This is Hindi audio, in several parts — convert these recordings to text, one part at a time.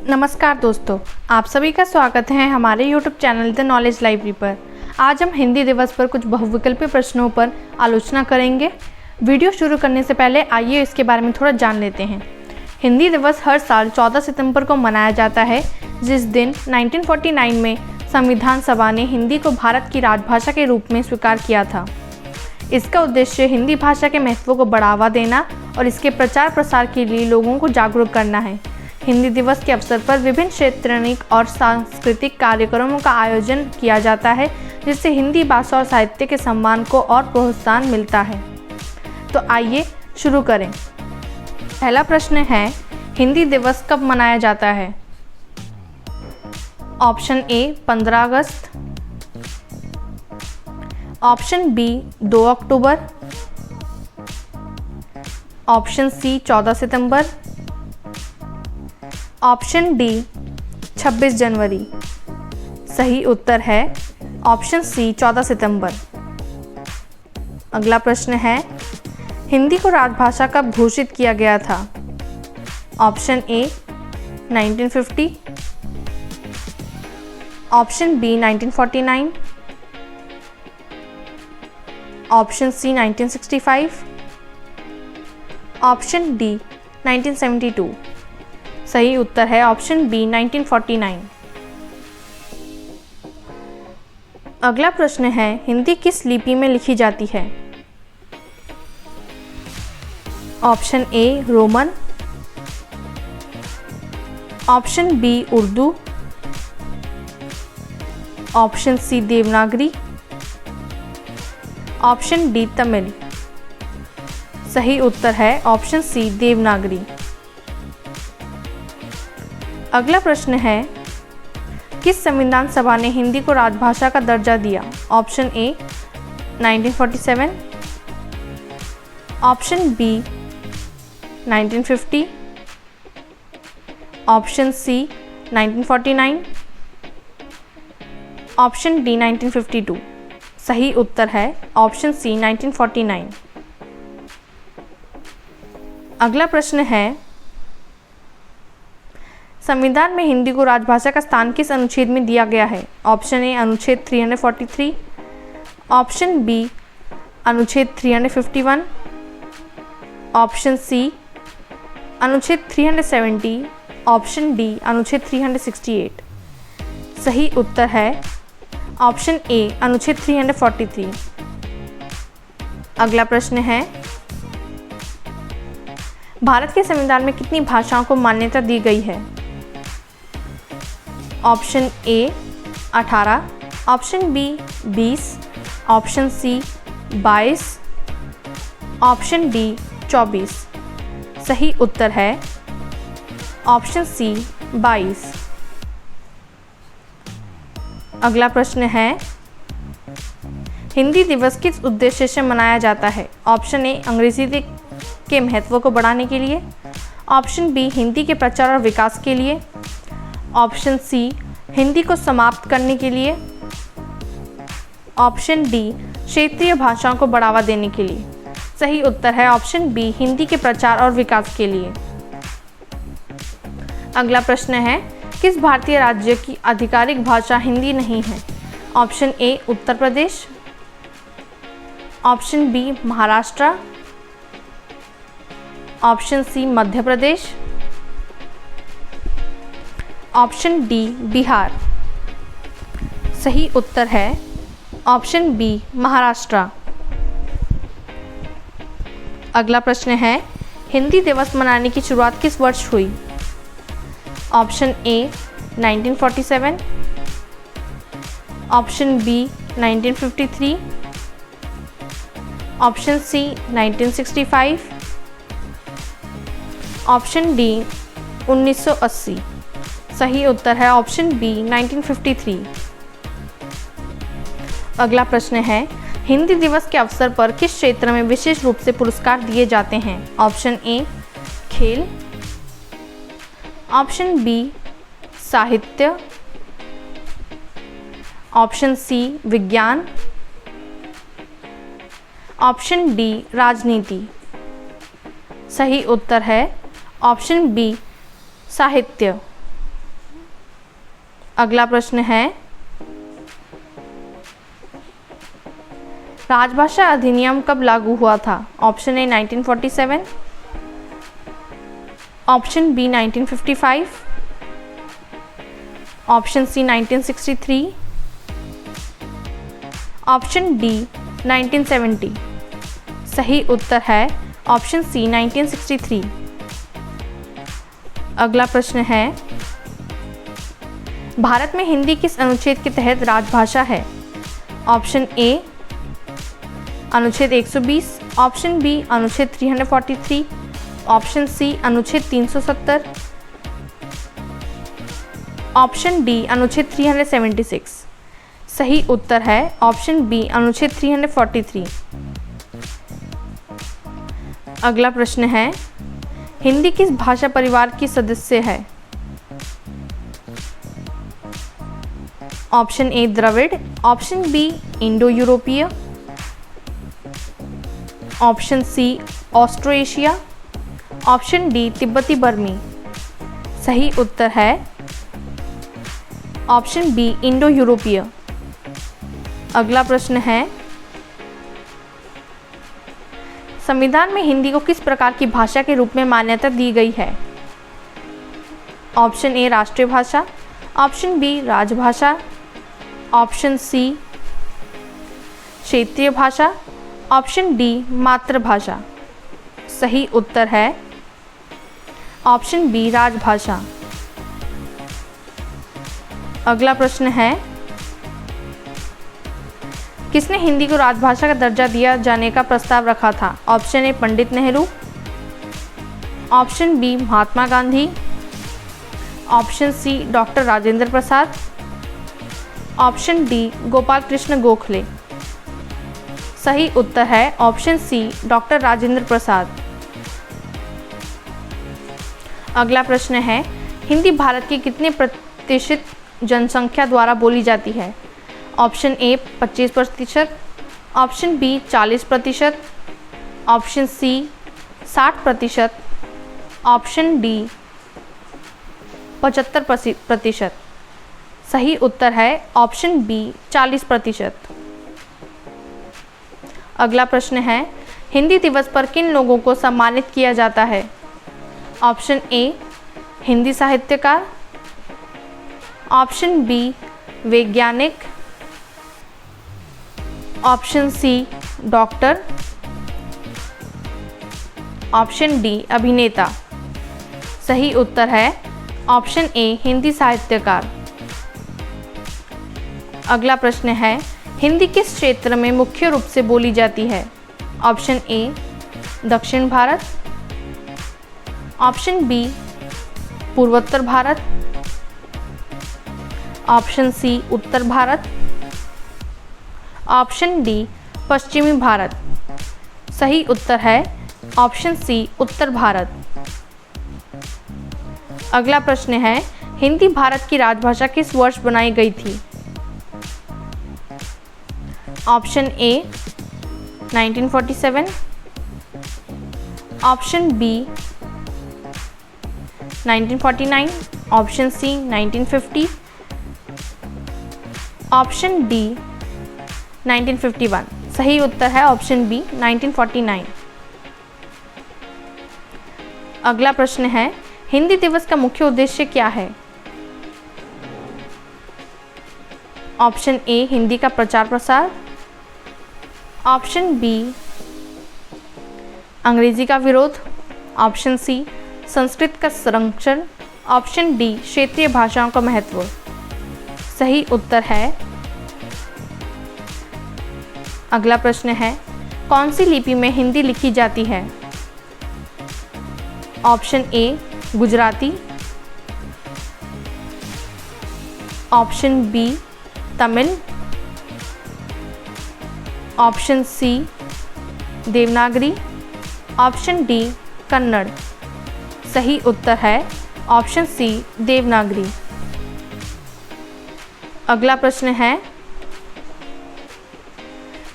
नमस्कार दोस्तों, आप सभी का स्वागत है हमारे YouTube channel the knowledge library पर। आज हम हिंदी दिवस पर कुछ बहुविकल्पी प्रश्नों पर आलोचना करेंगे। वीडियो शुरू करने से पहले आइए इसके बारे में थोड़ा जान लेते हैं। हिंदी दिवस हर साल 14 सितंबर को मनाया जाता है, जिस दिन 1949 में संविधान सभा ने हिंदी को भारत की राजभाषा के रूप में स्वीकार किया था। इसका उद्देश्य हिंदी भाषा के महत्व को बढ़ावा देना और इसके प्रचार प्रसार के लिए लोगों को जागरूक करना है। हिंदी दिवस के अवसर पर विभिन्न शैक्षणिक और सांस्कृतिक कार्यक्रमों का आयोजन किया जाता है, जिससे हिंदी भाषा और साहित्य के सम्मान को और प्रोत्साहन मिलता है। तो आइए शुरू करें। पहला प्रश्न है, हिंदी दिवस कब मनाया जाता है? ऑप्शन ए 15 अगस्त, ऑप्शन बी 2 अक्टूबर, ऑप्शन सी 14 सितंबर, ऑप्शन डी 26 जनवरी। सही उत्तर है ऑप्शन सी 14 सितंबर। अगला प्रश्न है, हिंदी को राजभाषा कब घोषित किया गया था? Option A 1950, option B 1949, option C 1965, option D 1972। सही उत्तर है ऑप्शन बी 1949। अगला प्रश्न है, हिंदी किस लिपि में लिखी जाती है? Option A Roman, option B Urdu, option C Devanagari, option D Tamil. सही उत्तर है ऑप्शन सी देवनागरी। अगला प्रश्न है, किस संविधान सभा ने हिंदी को राजभाषा का दर्जा दिया? Option A 1947, option B 1950, option C 1949, option D 1952। सही उत्तर है ऑप्शन सी 1949। अगला प्रश्न है, संविधान में हिंदी को राजभाषा का स्थान किस अनुच्छेद में दिया गया है? ऑप्शन ए अनुच्छेद 343, ऑप्शन बी अनुच्छेद 351, ऑप्शन सी अनुच्छेद 370, ऑप्शन डी अनुच्छेद 368। सही उत्तर है ऑप्शन ए अनुच्छेद 343। अगला प्रश्न है, भारत के संविधान में कितनी भाषाओं को मान्यता दी गई है? Option A 18, option B 20, option C 22, option D 24। सही उत्तर है ऑप्शन सी 22। अगला प्रश्न है, हिंदी दिवस किस उद्देश्य से मनाया जाता है? ऑप्शन ए अंग्रेजी के महत्व को बढ़ाने के लिए, ऑप्शन बी हिंदी के प्रचार और विकास के लिए, ऑप्शन सी हिंदी को समाप्त करने के लिए, ऑप्शन डी क्षेत्रीय भाषाओं को बढ़ावा देने के लिए। सही उत्तर है ऑप्शन बी हिंदी के प्रचार और विकास के लिए। अगला प्रश्न है, किस भारतीय राज्य की आधिकारिक भाषा हिंदी नहीं है? Option A Uttar Pradesh, option B Maharashtra, option C Madhya Pradesh, option D Bihar. सही उत्तर है ऑप्शन बी महाराष्ट्र। अगला प्रश्न है, हिंदी दिवस मनाने की शुरुआत किस वर्ष हुई? Option A 1947, option B 1953, option C 1965, option D 1980। सही उत्तर है ऑप्शन बी 1953। अगला प्रश्न है, हिंदी दिवस के अवसर पर किस क्षेत्र में विशेष रूप से पुरस्कार दिए जाते हैं? ऑप्शन ए खेल, ऑप्शन बी साहित्य, ऑप्शन सी विज्ञान, ऑप्शन डी राजनीति। सही उत्तर है ऑप्शन बी साहित्य। अगला प्रश्न है, राजभाषा अधिनियम कब लागू हुआ था? Option A 1947, option B 1955, option C 1963, option D 1970। सही उत्तर है ऑप्शन सी 1963। अगला प्रश्न है, भारत में हिंदी किस अनुच्छेद के तहत राजभाषा है? ऑप्शन ए अनुच्छेद 120, ऑप्शन बी अनुच्छेद 343, ऑप्शन सी अनुच्छेद 370, ऑप्शन डी अनुच्छेद 376। सही उत्तर है ऑप्शन बी अनुच्छेद 343। अगला प्रश्न है, हिंदी किस भाषा परिवार की सदस्य है? Option A Dravid, option B Indo यूरोपीय, option C Austro Asia, option D तिब्बती बर्मी। सही उत्तर है ऑप्शन बी इंडो यूरोपीय। अगला प्रश्न है, संविधान में हिंदी को किस प्रकार की भाषा के रूप में मान्यता दी गई है? ऑप्शन ए राष्ट्रीय भाषा, ऑप्शन बी राजभाषा, ऑप्शन सी क्षेत्रीय भाषा, ऑप्शन डी मातृभाषा। सही उत्तर है ऑप्शन बी राजभाषा। अगला प्रश्न है, किसने हिंदी को राजभाषा का दर्जा दिया जाने का प्रस्ताव रखा था? Option A Pandit Nehru, option B Mahatma Gandhi, option C doctor Rajendra Prasad, option D Gopal Krishna Gokhale. सही उत्तर है option C doctor Rajendra Prasad. अगला प्रश्न है, हिंदी भारत के कितने प्रतिशत जनसंख्या द्वारा बोली जाती है? Option A 25%, option B 40%, option C 60%, option D 75%। सही उत्तर है ऑप्शन बी 40%। अगला प्रश्न है, हिंदी दिवस पर किन लोगों को सम्मानित किया जाता है? ऑप्शन ए हिंदी साहित्यकार, ऑप्शन बी वैज्ञानिक, option C doctor, option D अभिनेता। सही उत्तर है ऑप्शन ए हिंदी साहित्यकार। अगला प्रश्न है, हिंदी किस क्षेत्र में मुख्य रूप से बोली जाती है? ऑप्शन ए दक्षिण भारत, ऑप्शन बी पूर्वोत्तर भारत, ऑप्शन सी उत्तर भारत, ऑप्शन डी पश्चिमी भारत। सही उत्तर है ऑप्शन सी उत्तर भारत। अगला प्रश्न है, हिंदी भारत की राजभाषा किस वर्ष बनाई गई थी? Option A 1947, option B 1949, option C 1950, option D 1951। सही उत्तर है ऑप्शन बी 1949। अगला प्रश्न है, हिंदी दिवस का मुख्य उद्देश्य क्या है? ऑप्शन ए हिंदी का प्रचार प्रसार, ऑप्शन बी अंग्रेजी का विरोध, ऑप्शन सी संस्कृत का संरक्षण, ऑप्शन डी क्षेत्रीय भाषाओं का महत्व। सही उत्तर है अगला प्रश्न है, कौन सी लिपि में हिंदी लिखी जाती है? Option A Gujarati, option B Tamil, option C Devanagari, option D Kannada. सही उत्तर है ऑप्शन सी देवनागरी। अगला प्रश्न है,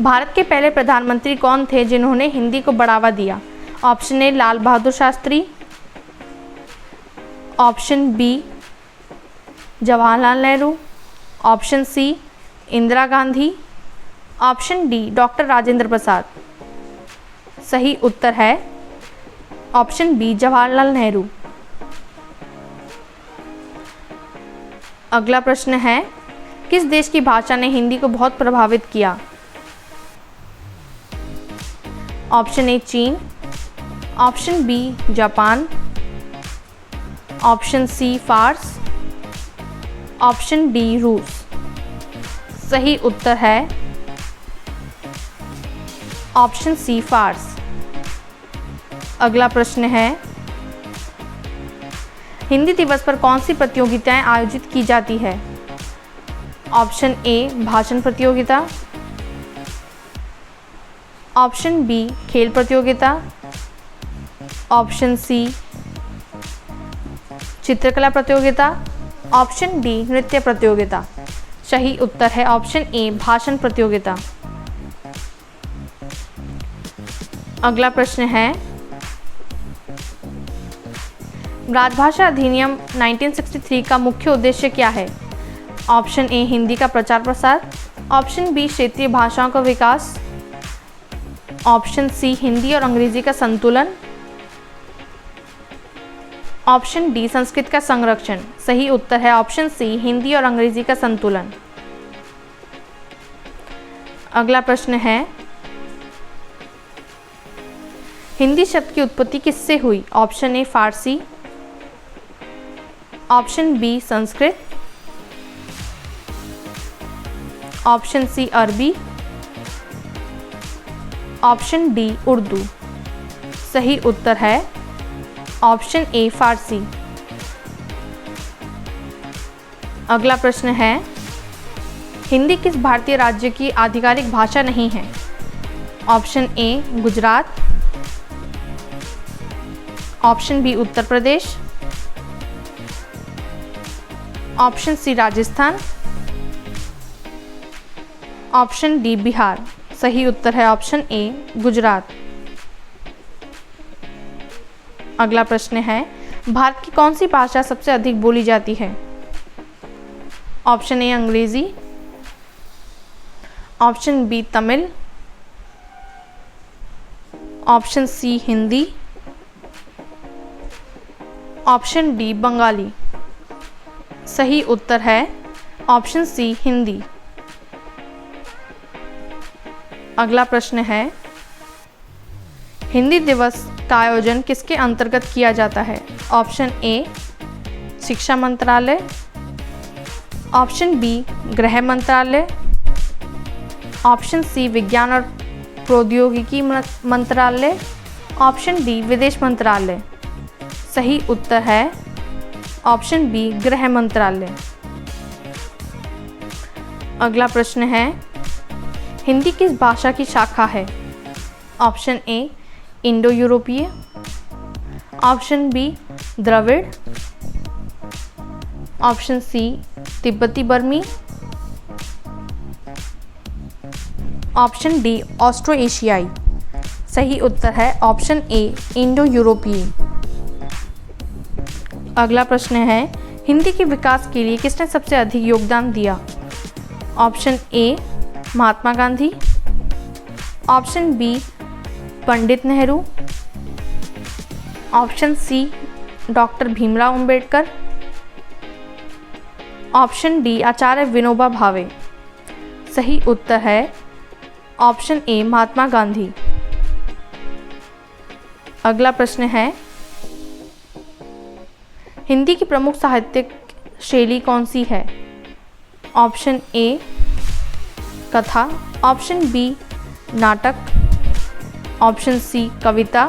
भारत के पहले प्रधानमंत्री कौन थे जिन्होंने हिंदी को बढ़ावा दिया? Option A Lal Bahadur Shastri, option B Jawaharlal Nehru, option C Indira Gandhi, option D doctor Rajendra Prasad. सही उत्तर है ऑप्शन बी जवाहरलाल नेहरू। अगला प्रश्न है, किस देश की भाषा ने हिंदी को बहुत प्रभावित किया? ऑप्शन ए चीन, ऑप्शन बी जापान, ऑप्शन सी फारस, ऑप्शन डी रूस। सही उत्तर है ऑप्शन सी फारस। अगला प्रश्न है, हिंदी दिवस पर कौन सी प्रतियोगिताएं आयोजित की जाती है? ऑप्शन ए भाषण प्रतियोगिता, ऑप्शन बी खेल प्रतियोगिता, ऑप्शन सी चित्रकला प्रतियोगिता, ऑप्शन डी नृत्य प्रतियोगिता। सही उत्तर है ऑप्शन ए भाषण प्रतियोगिता। अगला प्रश्न है, राजभाषा अधिनियम 1963 का मुख्य उद्देश्य क्या है? ऑप्शन ए हिंदी का प्रचार प्रसार, ऑप्शन बी क्षेत्रीय भाषाओं का विकास, ऑप्शन सी हिंदी और अंग्रेजी का संतुलन, ऑप्शन डी संस्कृत का संरक्षण। सही उत्तर है ऑप्शन सी हिंदी और अंग्रेजी का संतुलन। अगला प्रश्न है, हिंदी शब्द की उत्पत्ति किससे हुई? ऑप्शन ए फारसी, option B Sanskrit, option C अरबी, ऑप्शन डी उर्दू। सही उत्तर है ऑप्शन ए फारसी। अगला प्रश्न है, हिंदी किस भारतीय राज्य की आधिकारिक भाषा नहीं है? Option A Gujarat, option B Uttar Pradesh, option C Rajasthan, option D Bihar. सही उत्तर है ऑप्शन ए गुजरात। अगला प्रश्न है, भारत की कौन सी भाषा सबसे अधिक बोली जाती है? ऑप्शन ए अंग्रेजी, option B Tamil, option C Hindi, option D Bengali. सही उत्तर है ऑप्शन सी हिंदी। अगला प्रश्न है, हिंदी दिवस का आयोजन किसके अंतर्गत किया जाता है? ऑप्शन ए शिक्षा मंत्रालय, ऑप्शन बी गृह मंत्रालय, ऑप्शन सी विज्ञान और प्रौद्योगिकी मंत्रालय, ऑप्शन डी विदेश मंत्रालय। सही उत्तर है ऑप्शन बी गृह मंत्रालय। अगला प्रश्न है, हिंदी किस भाषा की शाखा है? ऑप्शन ए इंडो यूरोपीय, ऑप्शन बी द्रविड़, ऑप्शन सी तिब्बती बर्मी, ऑप्शन डी ऑस्ट्रो एशियाई। सही उत्तर है ऑप्शन ए इंडो यूरोपीय। अगला प्रश्न है, हिंदी के विकास के लिए किसने सबसे अधिक योगदान दिया? Option A Mahatma Gandhi, option B Pandit Nehru, option C doctor Bhimrao Ambedkar, option D Acharya Vinoba Bhave. सही उत्तर है ऑप्शन ए महात्मा गांधी। अगला प्रश्न है, हिंदी की प्रमुख साहित्यिक शैली कौन सी है? ऑप्शन ए कथा, ऑप्शन बी नाटक, ऑप्शन सी कविता,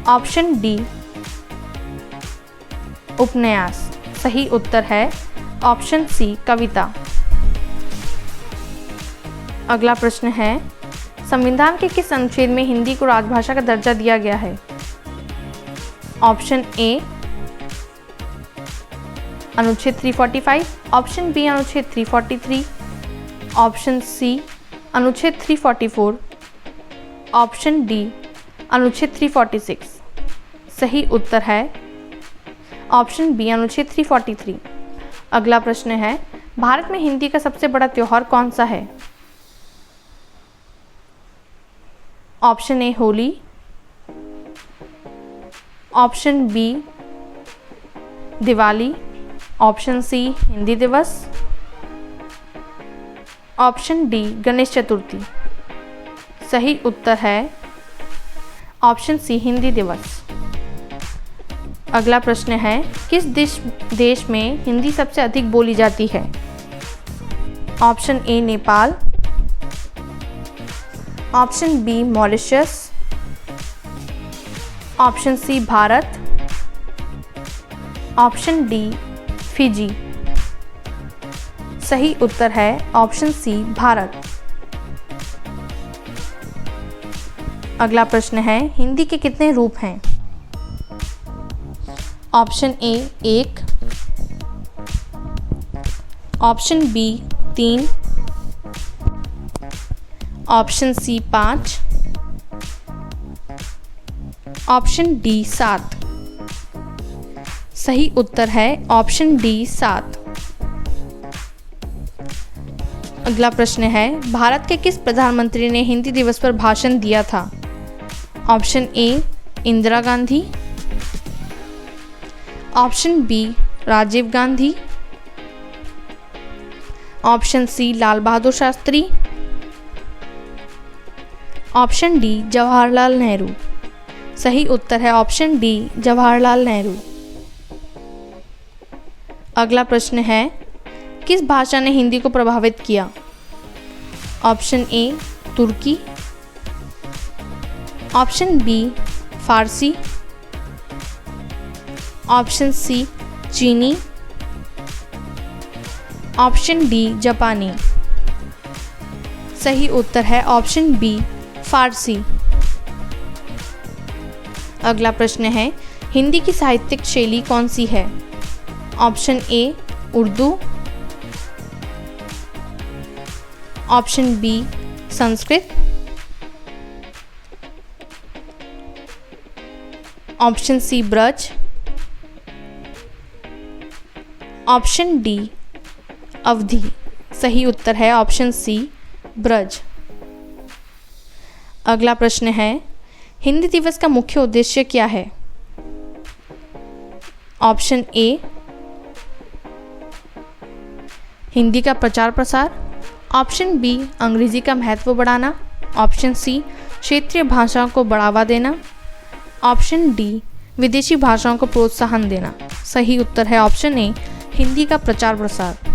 ऑप्शन डी उपन्यास। सही उत्तर है ऑप्शन सी कविता। अगला प्रश्न है, संविधान के किस अनुच्छेद में हिंदी को राजभाषा का दर्जा दिया गया है? ऑप्शन ए अनुच्छेद 345, ऑप्शन बी अनुच्छेद 343, ऑप्शन सी अनुच्छेद 344, ऑप्शन डी अनुच्छेद 346। सही उत्तर है ऑप्शन बी अनुच्छेद 343। अगला प्रश्न है, भारत में हिंदी का सबसे बड़ा त्योहार कौन सा है? Option A Holi, option B Diwali, option C Hindi Diwas, option D Ganesh Chaturthi. सही उत्तर है ऑप्शन सी हिंदी दिवस। अगला प्रश्न है, किस देश में हिंदी सबसे अधिक बोली जाती है? Option A Nepal, option B Mauritius, option C Bharat, option D Fiji. सही उत्तर है ऑप्शन सी भारत। अगला प्रश्न है, हिंदी के कितने रूप हैं? Option A 1, option B 3, option C 5, option D 7। सही उत्तर है ऑप्शन डी 7। अगला प्रश्न है, भारत के किस प्रधानमंत्री ने हिंदी दिवस पर भाषण दिया था? Option A Indira Gandhi, option B Rajiv Gandhi, option C Lal Bahadur Shastri, option D Jawaharlal Nehru. सही उत्तर है ऑप्शन डी जवाहरलाल नेहरू। अगला प्रश्न है, किस भाषा ने हिंदी को प्रभावित किया? ऑप्शन ए तुर्की, ऑप्शन बी फारसी, ऑप्शन सी चीनी, ऑप्शन डी जापानी। सही उत्तर है ऑप्शन बी फारसी। अगला प्रश्न है, हिंदी की साहित्यिक शैली कौन सी है? Option A Urdu, option B Sanskrit, option C Braj, option D Awadhi. सही उत्तर है ऑप्शन सी ब्रज। अगला प्रश्न है, हिंदी दिवस का मुख्य उद्देश्य क्या है? ऑप्शन ए हिंदी का प्रचार प्रसार, ऑप्शन बी अंग्रेजी का महत्व बढ़ाना, ऑप्शन सी क्षेत्रीय भाषाओं को बढ़ावा देना, ऑप्शन डी विदेशी भाषाओं को प्रोत्साहन देना। सही उत्तर है ऑप्शन ए हिंदी का प्रचार प्रसार।